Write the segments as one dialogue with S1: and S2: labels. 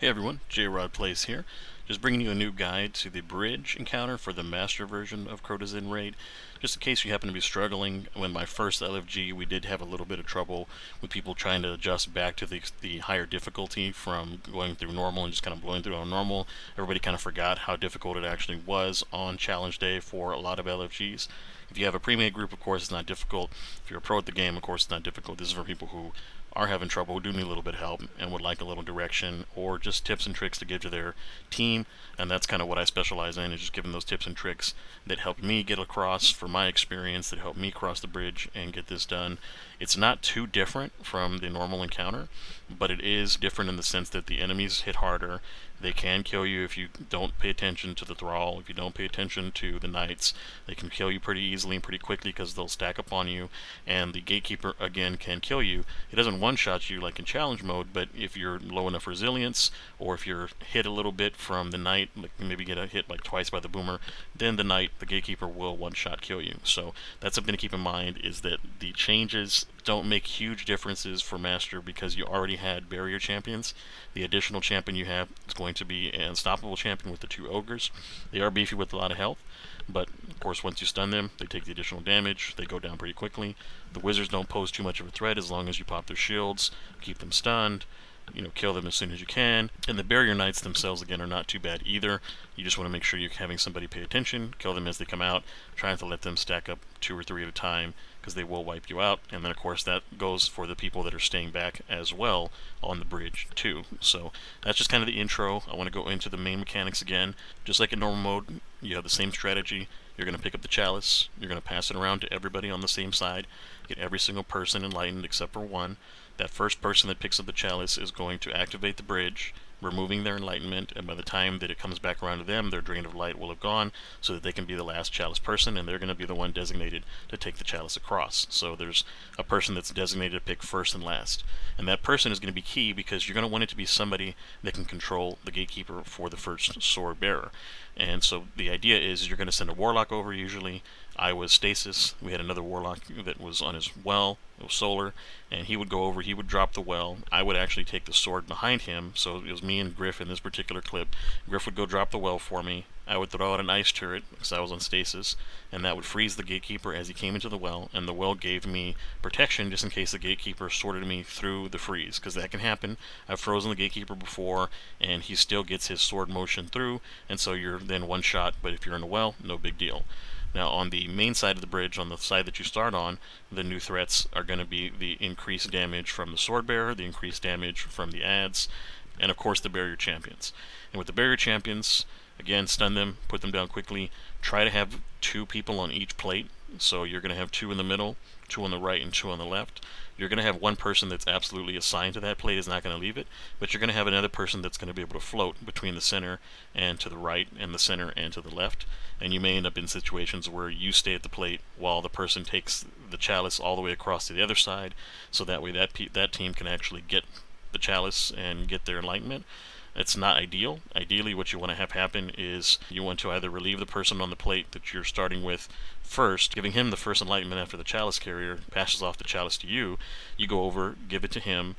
S1: Hey everyone, J-Rod Plays here. Just bringing you a new guide to the bridge encounter for the master version of Crota's In Raid. Just in case you happen to be struggling, when my first LFG we did have a little bit of trouble with people trying to adjust back to the higher difficulty from going through normal and just kind of blowing through on normal. Everybody kind of forgot how difficult it actually was on challenge day for a lot of LFGs. If you have a pre-made group, of course, it's not difficult. If you're a pro at the game, of course, it's not difficult. This is for people who are having trouble, who do need a little bit of help, and would like a little direction or just tips and tricks to give to their team. And that's kind of what I specialize in, is just giving those tips and tricks that helped me get across, from my experience, that helped me cross the bridge and get this done. It's not too different from the normal encounter, but it is different in the sense that the enemies hit harder. They can kill you if you don't pay attention to the thrall, if you don't pay attention to the knights. They can kill you pretty easily and pretty quickly because they'll stack up on you, and the gatekeeper, again, can kill you. It doesn't one-shot you like in challenge mode, but if you're low enough resilience, or if you're hit a little bit from the knight, like maybe get a hit like twice by the boomer, then the knight, the gatekeeper, will one-shot kill you. So that's something to keep in mind, is that the changes don't make huge differences for Master because you already had barrier champions. The additional champion you have is going to be an unstoppable champion with the two ogres. They are beefy with a lot of health, but of course once you stun them, they take the additional damage, they go down pretty quickly. The wizards don't pose too much of a threat as long as you pop their shields, keep them stunned, kill them as soon as you can. And the barrier knights themselves, again, are not too bad either. You just want to make sure you're having somebody pay attention, kill them as they come out, trying to let them stack up 2 or 3 at a time, because they will wipe you out. And then of course that goes for the people that are staying back as well on the bridge too. So that's just kind of the intro. I want to go into the main mechanics again. Just like in normal mode, you have the same strategy. You're going to pick up the chalice, you're going to pass it around to everybody on the same side, get every single person enlightened except for one. That first person that picks up the chalice is going to activate the bridge, removing their enlightenment, and by the time that it comes back around to them, their drain of light will have gone, so that they can be the last chalice person, and they're going to be the one designated to take the chalice across. So there's a person that's designated to pick first and last, and that person is going to be key because you're going to want it to be somebody that can control the gatekeeper for the first sword bearer. And so the idea is you're going to send a warlock over usually. I was Stasis. We had another warlock that was on his well. It was solar, and he would go over, he would drop the well. I would actually take the sword behind him, so it was me and Griff in this particular clip. Griff would go drop the well for me. I would throw out an ice turret, because I was on Stasis, and that would freeze the gatekeeper as he came into the well, and the well gave me protection just in case the gatekeeper sorted me through the freeze, because that can happen. I've frozen the gatekeeper before, and he still gets his sword motion through, and so you're then one shot, but if you're in a well, no big deal. Now on the main side of the bridge, on the side that you start on, the new threats are going to be the increased damage from the sword bearer, the increased damage from the adds, and of course the barrier champions. And with the barrier champions, again, stun them, put them down quickly, try to have 2 people on each plate. So you're going to have 2 in the middle, 2 on the right, and 2 on the left. You're going to have one person that's absolutely assigned to that plate, is not going to leave it, but you're going to have another person that's going to be able to float between the center and to the right, and the center and to the left. And you may end up in situations where you stay at the plate while the person takes the chalice all the way across to the other side, so that way that team can actually get the chalice and get their enlightenment. It's not ideal. Ideally, what you want to have happen is you want to either relieve the person on the plate that you're starting with first, giving him the first enlightenment after the chalice carrier passes off the chalice to you. You go over, give it to him.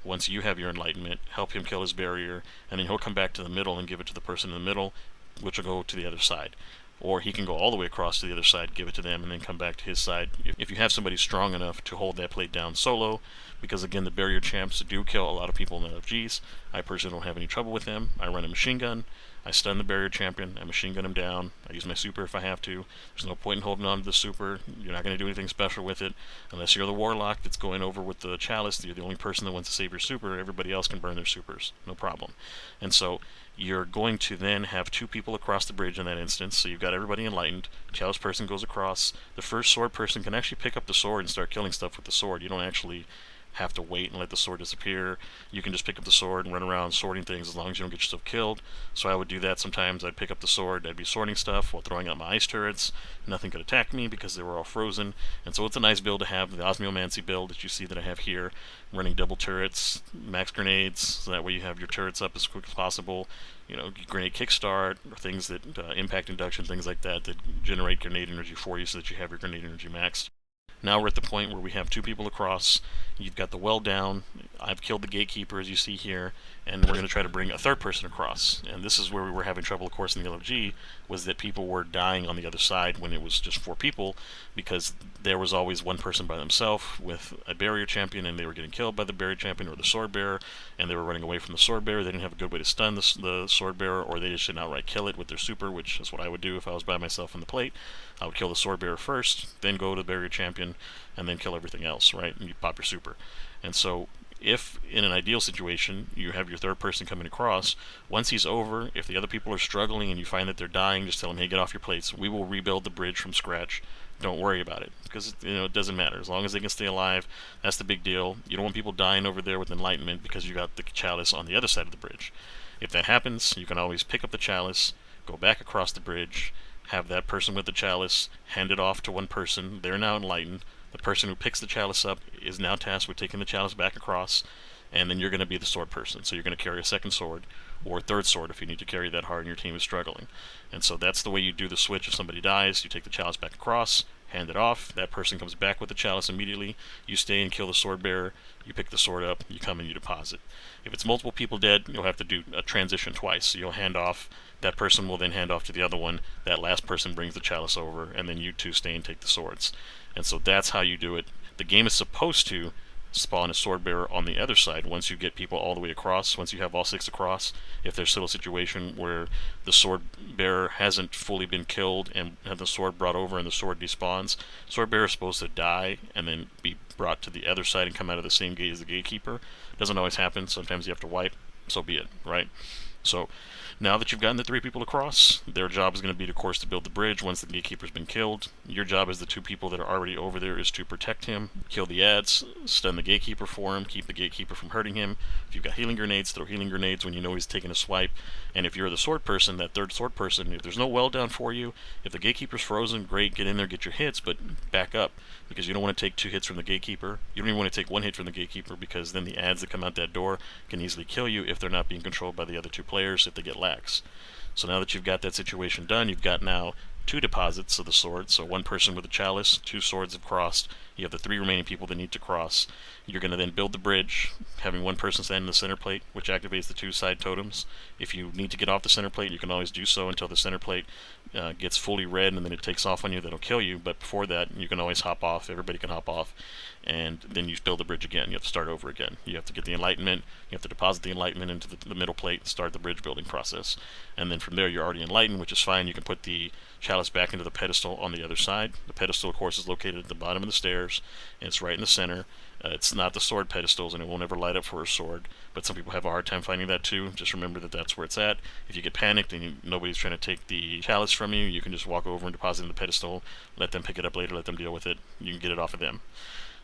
S1: Once you have your enlightenment, help him kill his barrier, and then he'll come back to the middle and give it to the person in the middle, which will go to the other side. Or he can go all the way across to the other side, give it to them, and then come back to his side. If you have somebody strong enough to hold that plate down solo, because again, the barrier champs do kill a lot of people in LFGs. I personally don't have any trouble with them. I run a machine gun, I stun the barrier champion, I machine gun him down, I use my super if I have to. There's no point in holding on to the super. You're not going to do anything special with it. Unless you're the warlock that's going over with the chalice, you're the only person that wants to save your super. Everybody else can burn their supers, no problem. And so you're going to then have 2 people across the bridge in that instance, so you've got everybody enlightened. Chalice person goes across. The first sword person can actually pick up the sword and start killing stuff with the sword. You don't actually have to wait and let the sword disappear. You can just pick up the sword and run around sorting things as long as you don't get yourself killed. So I would do that sometimes. I'd pick up the sword, I'd be sorting stuff while throwing out my ice turrets. Nothing could attack me because they were all frozen. And so it's a nice build to have, the Osmiomancy build that you see that I have here, running double turrets, max grenades, so that way you have your turrets up as quick as possible. Grenade kickstart, or things that impact induction, things like that generate grenade energy for you so that you have your grenade energy maxed. Now we're at the point where we have 2 people across. You've got the well down. I've killed the gatekeeper, as you see here, and we're going to try to bring a third person across. And this is where we were having trouble, of course, in the LFG, was that people were dying on the other side when it was just 4 people, because there was always one person by themselves with a barrier champion, and they were getting killed by the barrier champion or the sword bearer, and they were running away from the sword bearer. They didn't have a good way to stun the sword bearer, or they just should outright kill it with their super, which is what I would do if I was by myself on the plate. I would kill the sword bearer first, then go to the barrier champion, and then kill everything else, right? And you pop your super. And so if in an ideal situation you have your third person coming across, once he's over, if the other people are struggling and you find that they're dying, just tell them, hey, get off your plates. We will rebuild the bridge from scratch. Don't worry about it, because it doesn't matter. As long as they can stay alive, that's the big deal. You don't want people dying over there with enlightenment because you got the chalice on the other side of the bridge. If that happens, you can always pick up the chalice, go back across the bridge, have that person with the chalice hand it off to one person. They're now enlightened. The person who picks the chalice up is now tasked with taking the chalice back across, and then you're going to be the sword person. So you're going to carry a second sword, or a third sword if you need to carry that hard and your team is struggling. And so that's the way you do the switch. If somebody dies, you take the chalice back across, hand it off, that person comes back with the chalice immediately, you stay and kill the sword bearer, you pick the sword up, you come and you deposit. If it's multiple people dead, you'll have to do a transition twice. So you'll hand off, that person will then hand off to the other one, that last person brings the chalice over, and then you two stay and take the swords. And so that's how you do it. The game is supposed to spawn a sword bearer on the other side once you get people all the way across. Once you have all 6 across, if there's still a situation where the sword bearer hasn't fully been killed and had the sword brought over and the sword despawns, sword bearer is supposed to die and then be brought to the other side and come out of the same gate as the gatekeeper. Doesn't always happen. Sometimes you have to wipe. So be it, right? So now that you've gotten the 3 people across, their job is going to be, of course, to build the bridge once the gatekeeper's been killed. Your job as the 2 people that are already over there is to protect him, kill the ads, stun the gatekeeper for him, keep the gatekeeper from hurting him. If you've got healing grenades, throw healing grenades when you know he's taking a swipe. And if you're the sword person, that third sword person, if there's no well down for you, if the gatekeeper's frozen, great, get in there, get your hits, but back up, because you don't want to take 2 hits from the gatekeeper. You don't even want to take 1 hit from the gatekeeper, because then the ads that come out that door can easily kill you if they're not being controlled by the other 2 players, if they get lax. So now that you've got that situation done, you've got now 2 deposits of the sword. So 1 person with a chalice, 2 swords have crossed. You have the 3 remaining people that need to cross. You're going to then build the bridge, having 1 person stand in the center plate, which activates the 2 side totems. If you need to get off the center plate, you can always do so until the center plate gets fully red, and then it takes off on you. That'll kill you. But before that, you can always hop off. Everybody can hop off. And then you build the bridge again. You have to start over again. You have to get the enlightenment. You have to deposit the enlightenment into the middle plate and start the bridge building process. And then from there, you're already enlightened, which is fine. You can put the chalice back into the pedestal on the other side. The pedestal, of course, is located at the bottom of the stairs, and it's right in the center. It's not the sword pedestals, and it won't ever light up for a sword, but some people have a hard time finding that too. Just remember that that's where it's at. If you get panicked and nobody's trying to take the chalice from you, you can just walk over and deposit it in the pedestal, let them pick it up later, let them deal with it. You can get it off of them.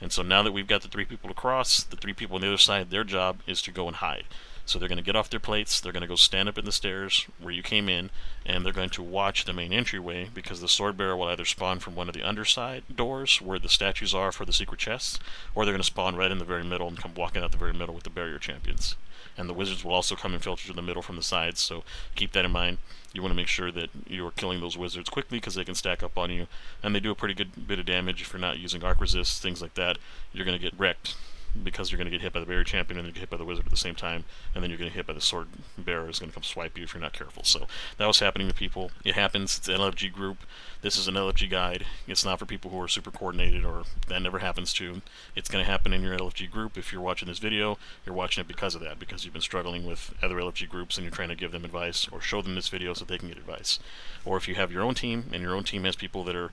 S1: And so now that we've got the 3 people across, the 3 people on the other side, their job is to go and hide. So they're going to get off their plates, they're going to go stand up in the stairs where you came in, and they're going to watch the main entryway, because the sword bearer will either spawn from one of the underside doors where the statues are for the secret chests, or they're going to spawn right in the very middle and come walking out the very middle with the barrier champions. And the wizards will also come and filter to the middle from the sides, so keep that in mind. You want to make sure that you're killing those wizards quickly, because they can stack up on you, and they do a pretty good bit of damage. If you're not using arc resist, things like that, you're going to get wrecked, because you're going to get hit by the barrier champion and then get hit by the wizard at the same time, and then you're going to get hit by the sword bearer who's going to come swipe you if you're not careful. So that was happening to people. It happens. It's an LFG group. This is an LFG guide. It's not for people who are super coordinated, or that never happens to. It's going to happen in your LFG group. If you're watching this video, you're watching it because of that, because you've been struggling with other LFG groups and you're trying to give them advice or show them this video so they can get advice. Or if you have your own team and your own team has people that are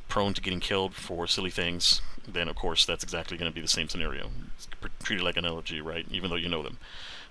S1: prone to getting killed for silly things, then of course that's exactly going to be the same scenario. It's treated like an LFG, right? Even though you know them.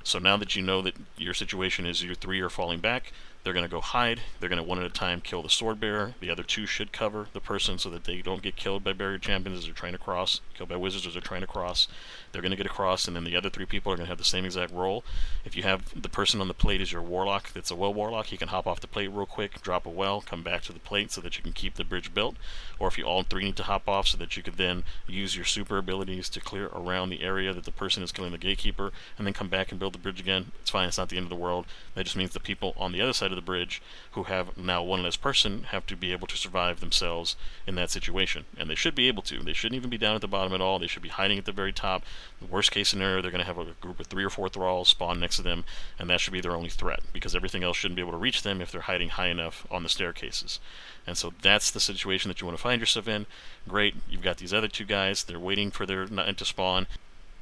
S1: So now that you know that your situation is your 3 are falling back, they're going to go hide. They're going to 1 at a time kill the sword bearer. The other 2 should cover the person so that they don't get killed by barrier champions as they're trying to cross, killed by wizards as they're trying to cross. They're going to get across, and then the other 3 people are going to have the same exact role. If you have the person on the plate as your warlock that's a well warlock, he can hop off the plate real quick, drop a well, come back to the plate so that you can keep the bridge built. Or if you all 3 need to hop off, so that you could then use your super abilities to clear around the area that the person is killing the gatekeeper, and then come back and build the bridge again. It's fine. It's not the end of the world. That just means the people on the other side of the bridge who have now one less person have to be able to survive themselves in that situation. And they should be able to. They shouldn't even be down at the bottom at all. They should be hiding at the very top. The worst case scenario, they're going to have a group of 3 or 4 thralls spawn next to them, and that should be their only threat, because everything else shouldn't be able to reach them if they're hiding high enough on the staircases. And so that's the situation that you want to find yourself in. Great, you've got these other 2 guys, they're waiting for their nut to spawn.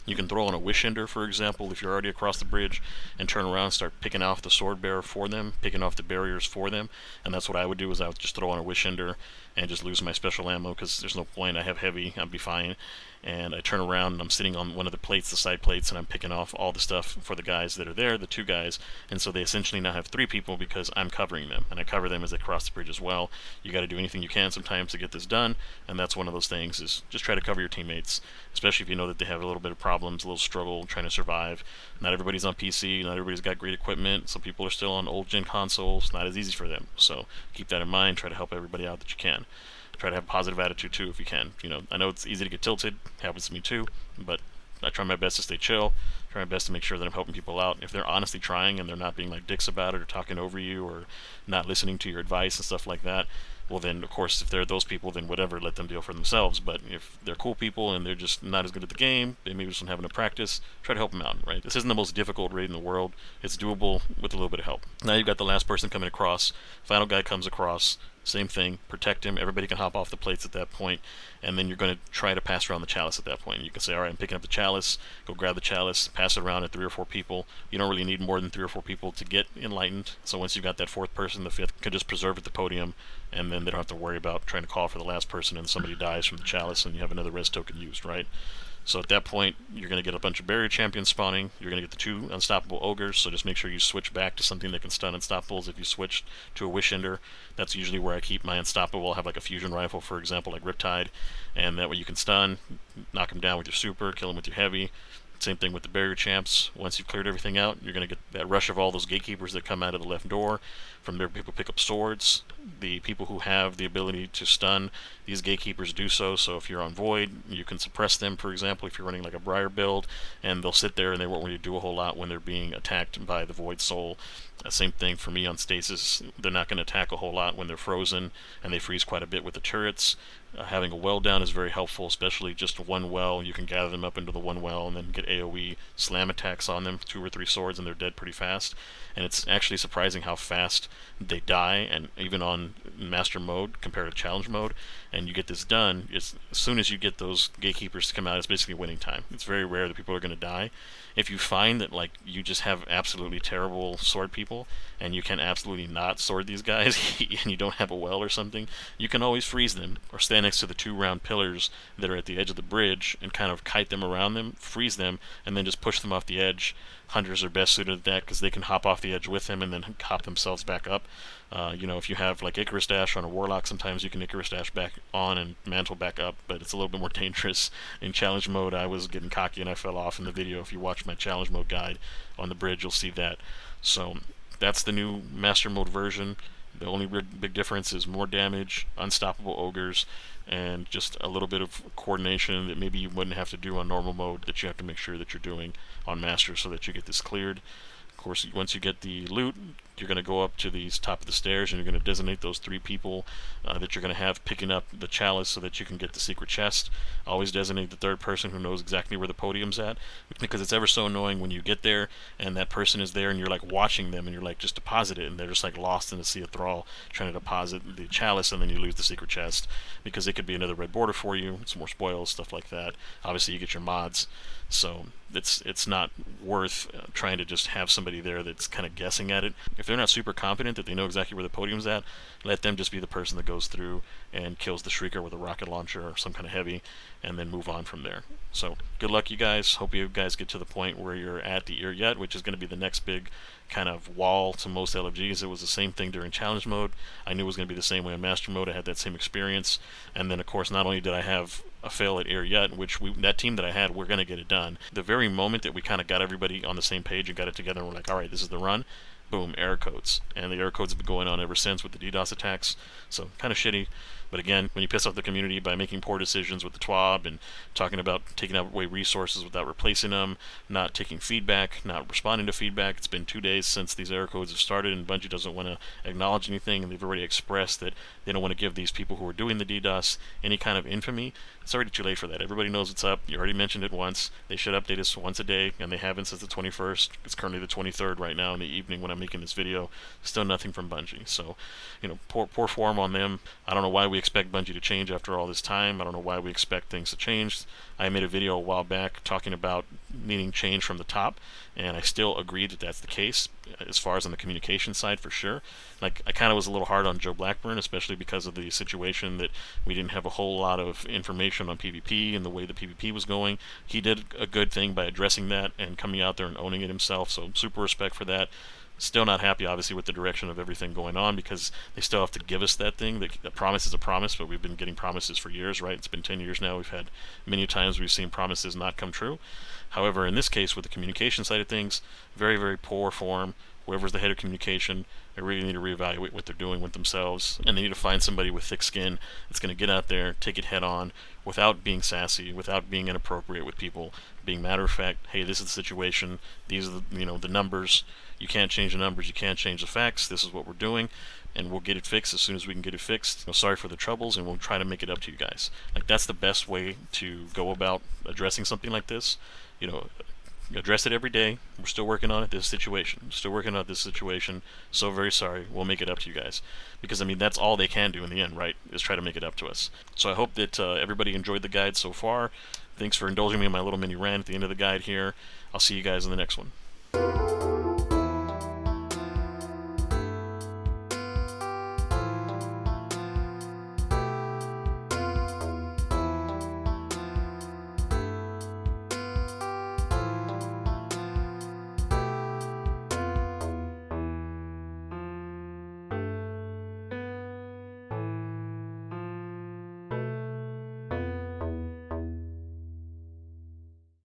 S1: You can throw on a wish ender, for example, if you're already across the bridge, and turn around and start picking off the sword bearer for them, picking off the barriers for them. And that's what I would do, is I would just throw on a wish ender and just lose my special ammo, because there's no point. I have heavy, I'd be fine. And I turn around and I'm sitting on one of the plates, the side plates, and I'm picking off all the stuff for the guys that are there, the 2 guys. And so they essentially now have 3 people because I'm covering them, and I cover them as they cross the bridge as well. You got to do anything you can sometimes to get this done, and that's one of those things, is just try to cover your teammates, especially if you know that they have a little bit of problems, a little struggle trying to survive. Not everybody's on PC, not everybody's got great equipment. Some people are still on old gen consoles, not as easy for them. So keep that in mind, try to help everybody out that you can. Try to have a positive attitude too if you can. You know, I know it's easy to get tilted, happens to me too, but I try my best to stay chill, try my best to make sure that I'm helping people out. If they're honestly trying and they're not being like dicks about it or talking over you or not listening to your advice and stuff like that, well then, of course, if they're those people, then whatever, let them deal for themselves. But if they're cool people and they're just not as good at the game, they maybe just don't have enough practice, try to help them out, right? This isn't the most difficult raid in the world. It's doable with a little bit of help. Now you've got the last person coming across, final guy comes across, same thing, protect him, everybody can hop off the plates at that point, and then you're going to try to pass around the chalice at that point. You can say, alright, I'm picking up the chalice, go grab the chalice, pass it around to 3 or 4 people. You don't really need more than 3 or 4 people to get enlightened, so once you've got that 4th person, the 5th can just preserve at the podium, and then they don't have to worry about trying to call for the last person and somebody dies from the chalice and you have another res token used, right? So at that point, you're going to get a bunch of barrier champions spawning. You're going to get the 2 unstoppable ogres, so just make sure you switch back to something that can stun unstoppables. If you switch to a wish ender, that's usually where I keep my unstoppable. I'll have like a fusion rifle, for example, like Riptide, and that way you can stun, knock them down with your super, kill them with your heavy. Same thing with the barrier champs. Once you've cleared everything out, you're going to get that rush of all those gatekeepers that come out of the left door. From there, people pick up swords. The people who have the ability to stun, these gatekeepers do so. So if you're on Void, you can suppress them, for example, if you're running like a Briar build, and they'll sit there and they won't really do a whole lot when they're being attacked by the Void Soul. Same thing for me on Stasis. They're not going to attack a whole lot when they're frozen, and they freeze quite a bit with the turrets. Having a well down is very helpful, especially just one well. You can gather them up into the one well and then get AoE slam attacks on them, 2 or 3 swords, and they're dead pretty fast. And it's actually surprising how fast they die, and even on Master Mode compared to Challenge Mode. And you get this done, as soon as you get those gatekeepers to come out, it's basically winning time. It's very rare that people are going to die. If you find that like you just have absolutely terrible sword people, and you can absolutely not sword these guys, and you don't have a well or something, you can always freeze them, or stand next to the 2 round pillars that are at the edge of the bridge, and kind of kite them around them, freeze them, and then just push them off the edge. Hunters are best suited at that because they can hop off the edge with them and then hop themselves back up. You know, if you have like Icarus Dash on a Warlock, sometimes you can Icarus Dash back on and mantle back up, but it's a little bit more dangerous. In Challenge Mode, I was getting cocky and I fell off in the video. If you watch my Challenge Mode guide on the bridge, you'll see that. So that's the new Master Mode version. The only big difference is more damage, unstoppable ogres, and just a little bit of coordination that maybe you wouldn't have to do on normal mode that you have to make sure that you're doing on Master so that you get this cleared. Of course, once you get the loot, you're going to go up to the top of the stairs and you're going to designate those 3 people that you're going to have picking up the chalice so that you can get the secret chest. Always designate the 3rd person who knows exactly where the podium's at, because it's ever so annoying when you get there and that person is there and you're like watching them and you're like, just deposit it, and they're just like lost in the sea of thrall trying to deposit the chalice, and then you lose the secret chest because it could be another red border for you, some more spoils, stuff like that. Obviously you get your mods, so it's not worth trying to just have somebody there that's kind of guessing at it. If they're not super confident that they know exactly where the podium's at, let them just be the person that goes through and kills the Shrieker with a rocket launcher or some kind of heavy, and then move on from there. So good luck, you guys. Hope you guys get to the point where you're at the Ear Yet, which is going to be the next big kind of wall to most LFGs. It was the same thing during Challenge Mode. I knew it was going to be the same way in Master Mode. I had that same experience. And then, of course, not only did I have a fail at Ear Yet, which that team that I had, we're going to get it done. The very moment that we kind of got everybody on the same page and got it together, and we're like, all right, this is the run, boom, error codes. And the error codes have been going on ever since with the DDoS attacks. So kind of shitty. But again, when you piss off the community by making poor decisions with the TWAB and talking about taking away resources without replacing them, not taking feedback, not responding to feedback, it's been 2 days since these error codes have started, and Bungie doesn't want to acknowledge anything, and they've already expressed that they don't want to give these people who are doing the DDoS any kind of infamy. It's already too late for that. Everybody knows it's up. You already mentioned it once. They should update us once a day, and they haven't since the 21st. It's currently the 23rd right now in the evening when I'm making this video. Still nothing from Bungie. So, poor form on them. I don't know why we expect Bungie to change after all this time. I don't know why we expect things to change. I made a video a while back talking about needing change from the top, and I still agree that that's the case as far as on the communication side, for sure. Like, I kind of was a little hard on Joe Blackburn, especially because of the situation that we didn't have a whole lot of information on PvP and the way the PvP was going. He did a good thing by addressing that and coming out there and owning it himself, so super respect for that. Still not happy, obviously, with the direction of everything going on, because they still have to give us that thing. The promise is a promise, but we've been getting promises for years, right? It's been 10 years now. We've had many times we've seen promises not come true. However, in this case, with the communication side of things, very, very poor form. Whoever's the head of communication, they really need to reevaluate what they're doing with themselves, and they need to find somebody with thick skin that's going to get out there, take it head on, without being sassy, without being inappropriate with people, being matter of fact. Hey, this is the situation. These are the numbers. You can't change the numbers. You can't change the facts. This is what we're doing, and we'll get it fixed as soon as we can get it fixed. Sorry for the troubles, and we'll try to make it up to you guys. Like, that's the best way to go about addressing something like this. Address it every day. We're still working on it. This situation. Still working on this situation. So very sorry. We'll make it up to you guys. Because, that's all they can do in the end, right? Is try to make it up to us. So I hope that everybody enjoyed the guide so far. Thanks for indulging me in my little mini rant at the end of the guide here. I'll see you guys in the next one.